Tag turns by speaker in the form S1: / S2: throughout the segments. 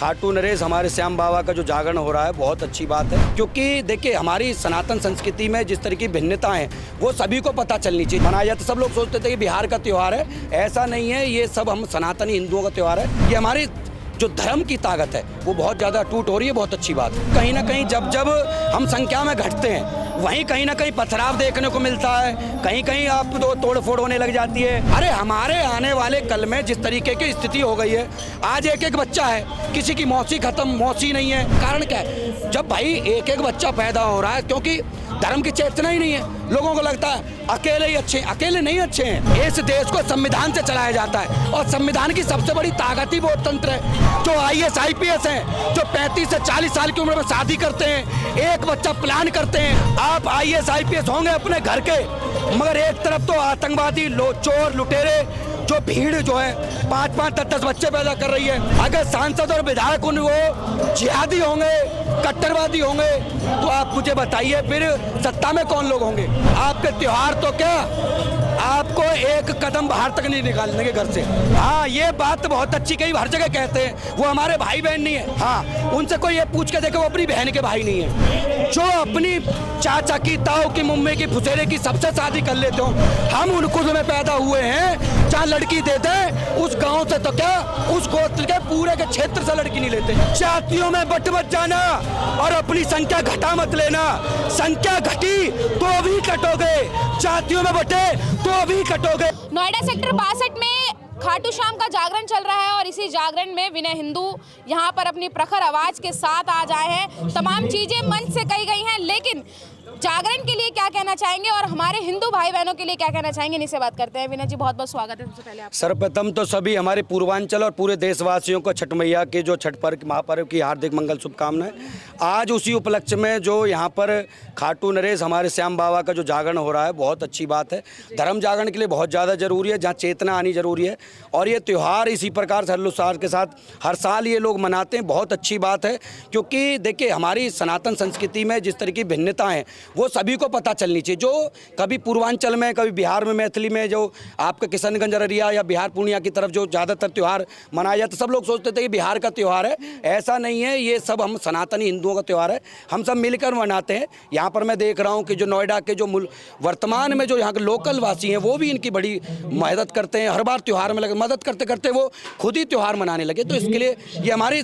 S1: खाटू नरेश हमारे श्याम बाबा का जो जागरण हो रहा है बहुत अच्छी बात है, क्योंकि देखिए हमारी सनातन संस्कृति में जिस तरह की भिन्नता है वो सभी को पता चलनी चाहिए। मनाया जाता, सब लोग सोचते थे कि बिहार का त्यौहार है, ऐसा नहीं है। ये सब हम सनातनी हिंदुओं का त्यौहार है। ये हमारी जो धर्म की ताकत है वो बहुत ज़्यादा टूट हो रही है, बहुत अच्छी बात है। कहीं ना कहीं जब जब हम संख्या में घटते हैं वहीं कहीं ना कहीं पथराव देखने को मिलता है, कहीं कहीं आप तो तोड़ फोड़ होने लग जाती है। अरे हमारे आने वाले कल में जिस तरीके की स्थिति हो गई है, आज एक एक बच्चा है, किसी की मौसी खत्म, मौसी नहीं है। कारण क्या है? जब भाई एक एक बच्चा पैदा हो रहा है, क्योंकि धर्म की चेतना ही नहीं है। लोगों को लगता है अकेले ही अच्छे, अकेले नहीं अच्छे हैं। इस देश को संविधान से चलाया जाता है और संविधान की सबसे बड़ी ताकत ही वोट तंत्र है। जो IAS IPS हैं, जो 35 से 40 साल की उम्र में शादी करते हैं, एक बच्चा प्लान करते हैं। आप IAS IPS होंगे अपने घर के, मगर एक तरफ तो आतंकवादी, चोर, लुटेरे, जो भीड़ जो है 5-5, 10-10 बच्चे पैदा कर रही है। अगर सांसद और विधायक वो जिहादी होंगे, कट्टरवादी होंगे, तो आप मुझे बताइए फिर सत्ता में कौन लोग होंगे? आपके त्योहार तो क्या, आपको एक कदम बाहर तक नहीं निकालने के घर से। हाँ, ये बात बहुत अच्छी कही, हर जगह कहते हैं वो हमारे भाई बहन नहीं है। हाँ, उनसे कोई ये पूछ के देखे वो अपनी बहन के भाई नहीं है। जो अपनी चाचा की, ताऊ की, मम्मी की, फुसेरे की सबसे शादी कर लेते हो, हम उन कुल में पैदा हुए हैं। जहाँ लड़की देते हैं उस गांव से तो क्या, उस गोत्र के पूरे के क्षेत्र से लड़की नहीं लेते। जातियों में बट मत जाना और अपनी संख्या घटा मत लेना। संख्या घटी तो भी कटोगे, जातियों में बटे तो भी कटोगे।
S2: नोएडा सेक्टर 62 में खाटू श्याम का जागरण चल रहा है और इसी जागरण में विनय हिंदू यहाँ पर अपनी प्रखर आवाज के साथ आज आए हैं। तमाम चीजें मंच से कही गई हैं, लेकिन जागरण के लिए क्या कहना चाहेंगे और हमारे हिंदू भाई बहनों के लिए क्या कहना चाहेंगे, इनसे बात करते हैं। विनय जी, बहुत बहुत स्वागत है सबसे पहले आप।
S1: सर्वप्रथम तो सभी हमारे पूर्वांचल और पूरे देशवासियों को छठ मैया के जो छठ पर्व महापर्व की हार्दिक मंगल शुभकामनाएं। आज उसी उपलक्ष्य में जो यहाँ पर खाटू नरेश हमारे श्याम बाबा का जो जागरण हो रहा है बहुत अच्छी बात है। धर्म जागरण के लिए बहुत ज़्यादा जरूरी है, जहाँ चेतना आनी जरूरी है। और ये त्यौहार इसी प्रकार से हर्षोल्लास के साथ हर साल ये लोग मनाते हैं, बहुत अच्छी बात है। क्योंकि देखिए हमारी सनातन संस्कृति में जिस तरह की भिन्नता है वो सभी को पता चलनी चाहिए। जो कभी पूर्वांचल में, कभी बिहार में, मैथिली में, जो आपके किशनगंज, अररिया या बिहार पूर्णिया की तरफ जो ज़्यादातर त्यौहार मनाया जाता, सब लोग सोचते थे कि बिहार का त्यौहार है, ऐसा नहीं है। ये सब हम सनातनी हिंदुओं का त्यौहार है, हम सब मिलकर मनाते हैं। यहाँ पर मैं देख रहा हूँ कि जो नोएडा के जो वर्तमान में जो यहाँ के लोकल वासी हैं वो भी इनकी बड़ी मदद करते हैं। हर बार त्यौहार में लगे, मदद करते करते वो खुद ही त्यौहार मनाने लगे। तो इसके लिए ये हमारी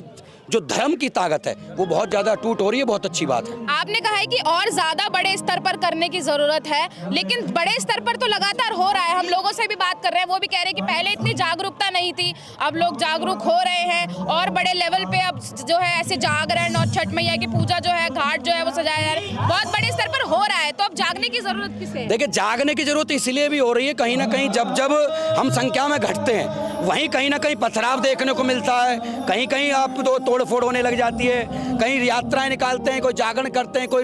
S1: जो धर्म की ताकत है वो बहुत ज़्यादा टूट हो रही है, बहुत अच्छी बात है।
S2: आपने कहा है कि और ज़्यादा बड़े स्तर पर करने की ज़रूरत है, लेकिन बड़े स्तर पर तो लगातार हो रहा है। हम लोगों से भी बात कर रहे हैं, वो भी कह रहे हैं कि पहले इतनी जागरूकता नहीं थी, अब लोग जागरूक हो रहे हैं और बड़े लेवल पे अब जो है ऐसे जागरण और छठ मैया की पूजा जो है, घाट जो है वो सजाया जा रहा है, बहुत बड़े स्तर पर हो रहा है। तो अब जागने की ज़रूरत किसे है?
S1: देखिए, जागने की ज़रूरत इसलिए भी हो रही है, कहीं ना कहीं जब जब हम संख्या में घटते हैं वहीं कहीं ना कहीं पथराव देखने को मिलता है, कहीं कहीं आप तो तोड़ फोड़ होने लग जाती है, कहीं यात्राएं निकालते हैं, कोई जागरण करते हैं, कोई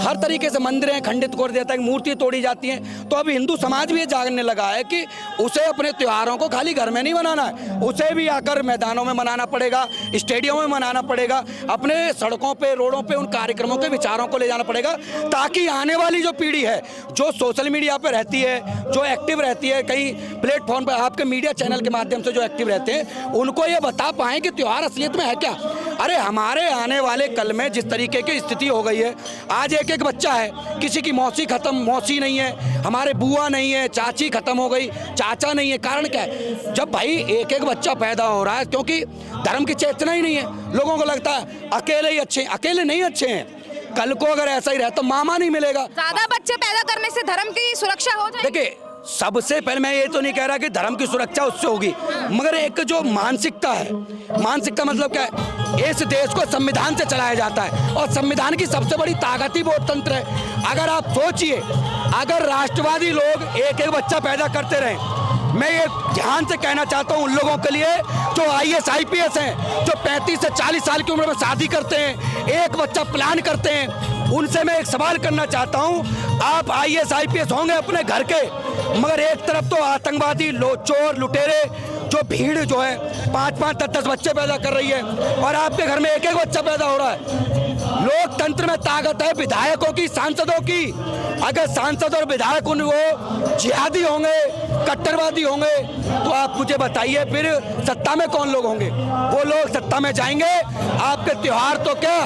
S1: हर तरीके से मंदिरें खंडित कर देता है, मूर्ति तोड़ी जाती हैं। तो अब हिंदू समाज भी ये जागने लगा है कि उसे अपने त्योहारों को खाली घर में नहीं मनाना है, उसे भी आकर मैदानों में मनाना पड़ेगा, स्टेडियमों में मनाना पड़ेगा, अपने सड़कों पे, रोडों पे उन कार्यक्रमों के विचारों को ले जाना पड़ेगा, ताकि आने वाली जो पीढ़ी है जो सोशल मीडिया पर रहती है, जो एक्टिव रहती है, कहीं प्लेटफॉर्म पर आपके मीडिया चैनल के माध्यम से जो एक्टिव रहते हैं, उनको ये बता पाएं कि त्यौहार असलियत में है क्या। अरे हमारे आने वाले कल में जिस तरीके की स्थिति हो गई है, आज एक एक बच्चा है, किसी की मौसी खत्म, मौसी नहीं है, हमारे बुआ नहीं है, चाची खत्म हो गई, चाचा नहीं है। कारण क्या है? जब भाई एक एक बच्चा पैदा हो रहा है, क्योंकि धर्म की चेतना ही नहीं है। लोगों को लगता है अकेले ही अच्छे, अकेले नहीं अच्छे हैं। कल को अगर ऐसा ही रहे तो मामा नहीं मिलेगा।
S2: ज्यादा बच्चे पैदा करने से धर्म की सुरक्षा हो जाएगी?
S1: देखिए, सबसे पहले मैं ये तो नहीं कह रहा कि धर्म की सुरक्षा उससे होगी, मगर एक जो मानसिकता है, मानसिकता मतलब क्या है? इस देश को संविधान से चलाया जाता है और संविधान की सबसे बड़ी ताकत ही वोट तंत्र है। अगर आप सोचिए, अगर राष्ट्रवादी लोग एक एक बच्चा पैदा करते रहे, मैं ये ध्यान से कहना चाहता हूँ उन लोगों के लिए जो IAS IPS हैं, जो 35 से 40 साल की उम्र में शादी करते हैं, एक बच्चा प्लान करते हैं, उनसे मैं एक सवाल करना चाहता हूँ। आप IAS IPS होंगे अपने घर के, मगर एक तरफ तो आतंकवादी, चोर, लुटेरे, जो भीड़ जो है 5-5, 10-10 बच्चे पैदा कर रही है और आपके घर में एक एक बच्चा पैदा हो रहा है। लोकतंत्र में ताकत है विधायकों की, सांसदों की। अगर सांसद और विधायक वो जिहादी होंगे, कट्टरवादी होंगे तो आप मुझे बताइए फिर सत्ता में कौन लोग होंगे? वो लोग सत्ता में जाएंगे, आपके त्योहार तो क्या,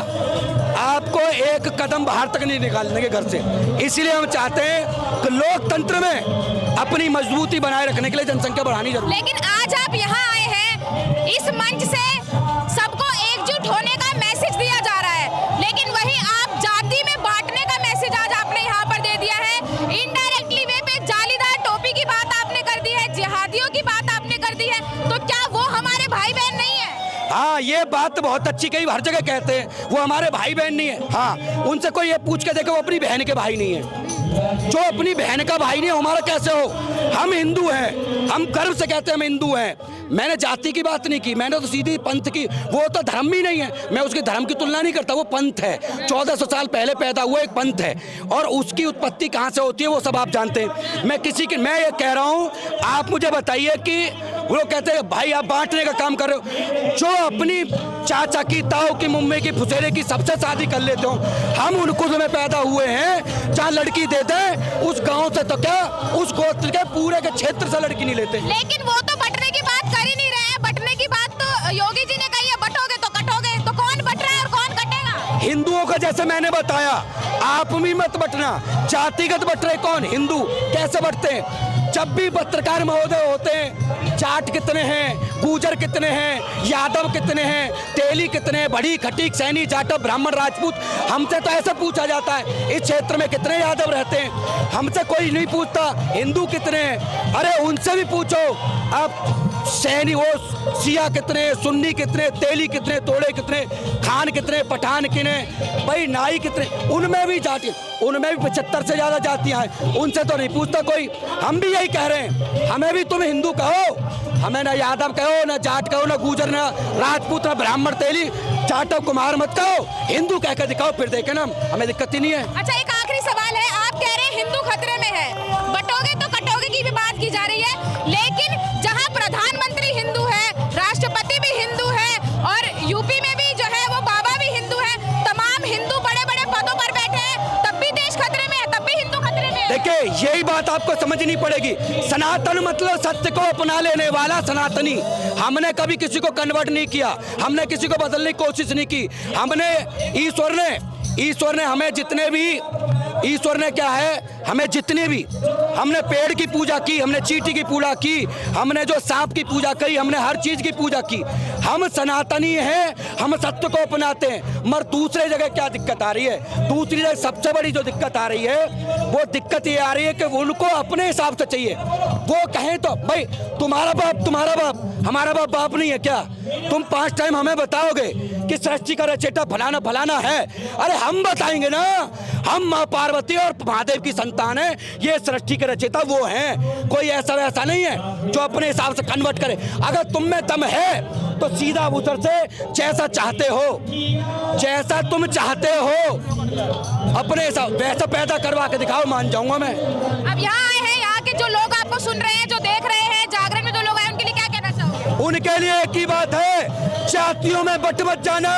S1: आपको एक कदम बाहर तक नहीं निकाल देंगे घर से। इसीलिए हम चाहते हैं कि लोकतंत्र में अपनी मजबूती बनाए रखने के लिए जनसंख्या बढ़ानी जरूरी है।
S2: लेकिन आज आप यहाँ आए हैं, इस मंच से सबको एकजुट होने का मैसेज दिया जा रहा है, लेकिन वही आप जाति में बांटने का मैसेज आज आपने यहाँ पर दे दिया है। इनडायरेक्टली वे पे जालीदार टोपी की बात आपने कर दी है, जिहादियों की बात आपने कर दी है, तो क्या वो हमारे भाई बहन नहीं है?
S1: हाँ, ये बात बहुत अच्छी कही, हर जगह कहते हैं वो हमारे भाई बहन नहीं है। हाँ, उनसे कोई ये पूछ के देखे वो अपनी बहन के भाई नहीं है। जो अपनी बहन का भाई नहीं हमारा कैसे हो? हम हिंदू हैं, हम गर्व से कहते हैं हम हिंदू हैं। मैंने जाति की बात नहीं की, मैंने तो सीधी पंथ की। वो तो धर्म ही नहीं है, मैं उसके धर्म की तुलना नहीं करता, वो पंथ है। 1400 साल पहले पैदा हुआ एक पंथ है, और उसकी उत्पत्ति कहाँ से होती है वो सब आप जानते हैं। मैं ये कह रहा हूँ, आप मुझे बताइए कि वो कहते हैं भाई आप बांटने का काम कर रहे हो। जो अपनी चाचा की, ताऊ की, मम्मी की, फुसेरे की सबसे शादी कर लेते हो, हम उन कुल में पैदा हुए हैं, जहाँ लड़की देते हैं उस गांव से, तो क्या उस गोत्र के पूरे के क्षेत्र से लड़की नहीं लेते।
S2: लेकिन वो तो बंटने की बात कर ही नहीं रहे हैं। बंटने की बात तो योगी जी ने कही है, बंटोगे तो कटोगे, तो कौन बंट रहा है और कौन कटेगा?
S1: हिंदुओं का जैसे मैंने बताया, आप भी मत बंटना। जातिगत बंट रहे कौन? हिंदू। कैसे बंटते हैं? जब भी पत्रकार महोदय होते हैं, जाट कितने हैं, गुर्जर कितने हैं, यादव कितने हैं, तेली कितने हैं, बड़ी खटीक, सैनी, जाटव, ब्राह्मण, राजपूत, हमसे तो ऐसा पूछा जाता है इस क्षेत्र में कितने यादव रहते हैं, हमसे कोई नहीं पूछता हिंदू कितने हैं। अरे उनसे भी पूछो, अब सैनी वो सिया कितने, सुन्नी कितने, तेली कितने, तोड़े कितने, खान कितने, पठान कितने, भाई नाई कितने, उनमें भी जाति, उनमें भी 75 से ज्यादा जातियां हैं, उनसे तो नहीं पूछता कोई। हम भी यही कह रहे हैं, हमें भी तुम हिंदू कहो, हमें ना यादव कहो, ना जाट कहो, ना गुर्जर, ना राजपूत, ना ब्राह्मण, तेली, जाटव, कुमार मत कहो, हिंदू कह के दिखाओ, फिर देखे ना, हमें दिक्कत ही नहीं है।
S2: अच्छा, एक आखिरी सवाल है, आप कह रहे हैं हिंदू खतरे में है, बटोगे तो कटोगे की भी बात की जा रही है, लेकिन जहां प्रधानमंत्री हिंदू है, राष्ट्रपति भी हिंदू है, और यूपी में भी जो है वो बाबा भी हिंदू है, तमाम हिंदू बड़े बड़े पदों पर बैठे हैं, तब भी देश खतरे में है, तब भी हिंदू खतरे में है।
S1: देखिए, यही बात आपको समझनी पड़ेगी। सनातन मतलब सत्य को अपना लेने वाला सनातनी। हमने कभी किसी को कन्वर्ट नहीं किया, हमने किसी को बदलने की कोशिश नहीं की। हमने ईश्वर ने हमें जितने भी, ईश्वर ने क्या है, हमें जितने भी, हमने पेड़ की पूजा की, हमने चींटी की पूजा की, हमने जो सांप की पूजा की, हमने हर चीज की पूजा की। हम सनातनी हैं, हम सत्य को अपनाते हैं। मगर दूसरे जगह क्या दिक्कत आ रही है? दूसरी जगह सबसे बड़ी जो दिक्कत आ रही है, वो दिक्कत ये आ रही है कि उनको अपने हिसाब से चाहिए। वो कहें तो भाई तुम्हारा बाप, हमारा बाप नहीं है क्या? तुम 5 टाइम हमें बताओगे कि सृष्टि का रचयिता फलाना फलाना है। अरे हम बताएंगे ना, हम माँ पार्वती और महादेव की संतान है, ये सृष्टि के रचयिता वो हैं। कोई ऐसा वैसा नहीं है जो अपने हिसाब से कन्वर्ट करे। अगर तुम में दम है तो सीधा उधर से जैसा तुम चाहते हो अपने हिसाब वैसा पैदा करवा के दिखाओ, मान जाऊंगा मैं।
S2: अब यहाँ आए हैं, यहाँ के जो लोग आपको सुन रहे हैं, जो देख रहे हैं, जागरण में जो लोग आए, उनके लिए क्या कहना चाहोगे?
S1: उनके लिए एक ही बात है, जातियों में बट मत जाना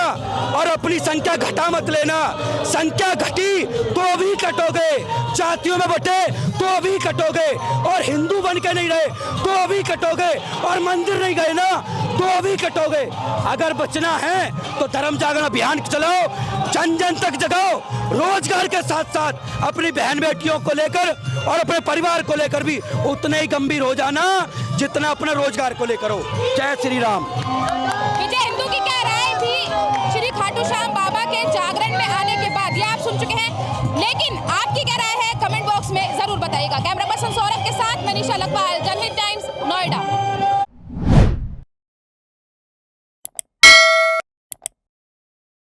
S1: और अपनी संख्या घटा मत लेना। संख्या घटी तो भी कटोगे, जातियों में बटे तो भी कटोगे, और हिंदू बन के नहीं रहे तो भी कटोगे, और मंदिर नहीं गए ना तो भी कटोगे। अगर बचना है तो धर्म जागरण अभियान चलाओ, जन जन तक जगाओ, रोजगार के साथ साथ अपनी बहन बेटियों को लेकर और अपने परिवार को लेकर भी उतने ही गंभीर हो जाना जितना अपने रोजगार को लेकर हो। जय श्री राम।
S2: विजय हिंदू की क्या राय थी श्री खाटू श्याम बाबा के जागरण में आने के बाद, ये आप सुन चुके हैं, लेकिन आपकी क्या राय है कमेंट बॉक्स में जरूर बताइएगा। कैमरा पर्सन सौरभ के साथ मनीषा लखवाल,